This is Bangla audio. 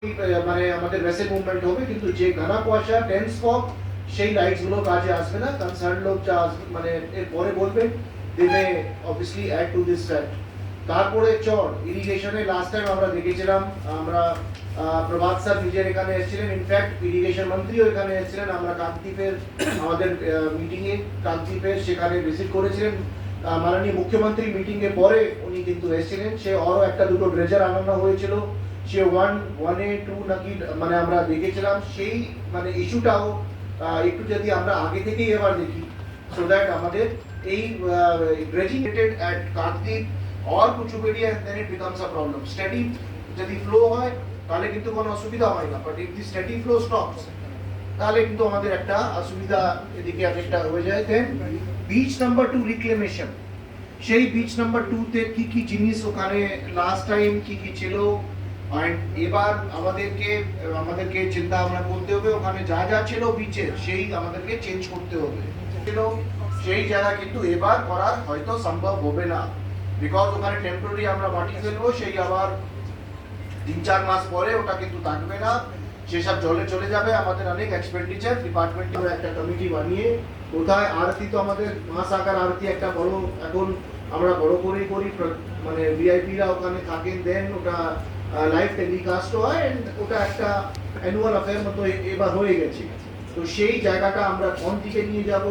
মানে আমাদের ভেসেল মুভমেন্ট হবে, কিন্তু যে ঘনা কুয়াশা ডেন্স ফগ সেই লাইটস গুলো কাজে আসবে না। কনসার্ন লোক যা মানে এর পরে বলবেন they may obviously add to this fact. তারপরে চর ইরিগেশনে লাস্ট টাইম আমরা দেখেছিলাম, আমরা প্রভাত স্যার নিজের এখানে এসেছিলেন, ইনফ্যাক্ট ইরিগেশন মন্ত্রীও এখানে এসেছিলেন। আমরা কাকদ্বীপের আমাদের মিটিংয়ে কাকদ্বীপের সেখানে ভিজিট করেছিলেন। মাননীয় মুখ্যমন্ত্রী মিটিং এর পরে উনি কিন্তু এসেছিলেন। সে আরও একটা দুটো ড্রেজার আনানো হয়েছিল, সে 1A 2 নাকি মানে আমরা দেখেছিলাম। সেই মানে ইস্যুটাও একটু যদি আমরা আগে থেকেই এবার দেখি, সো দ্যাট আমাদের এই ড্রেজিং রেটেড অ্যাট কাকদ্বীপ और Kuchuberia then it becomes a problem. Steady যদি ফ্লো হয় তাহলে কিন্তু কোনো অসুবিধা হয় না, but if the steady flow stops তাহলে কিন্তু আমাদের একটা অসুবিধা এদিকে একটা হয়ে যায়। দেন বিচ নাম্বার 2 রিক্লেমেশন, সেই বিচ নাম্বার 2 তে কি কি জিনিস ওখানে লাস্ট টাইম কি কি ছিল, আর এবার আমাদেরকে চিন্তা ভাবনা করতে হবে। ওখানে যা যা ছিল বিচের সেই আমাদেরকে চেঞ্জ করতে হবে। সেই জায়গা কিন্তু এবার করা হয়তো সম্ভব হবে না, বিকজ ওখানে টেম্পোরারি আমরা মাটি ফেলবো, সেই আবার 3-4 মাস পরে ওটা কিন্তু থাকবে না, সেসব জলে চলে যাবে। আমাদের অনেক এক্সপেন্ডিচার ডিপার্টমেন্ট একটা কমিটি বানিয়ে কোথায় আরতি, তো আমাদের মাস আকার আরতি একটা বড় এখন আমরা বড় করেই করি, মানে ভিআইপিরা ওখানে থাকেন, দেন ওটা লাইভ টেলিকাস্ট হয়, এন্ড ওটা একটা অ্যানুয়াল অ্যাফেয়ার মতো এবার হয়ে গেছে। তো সেই জায়গাটা আমরা কোন দিকে নিয়ে যাব,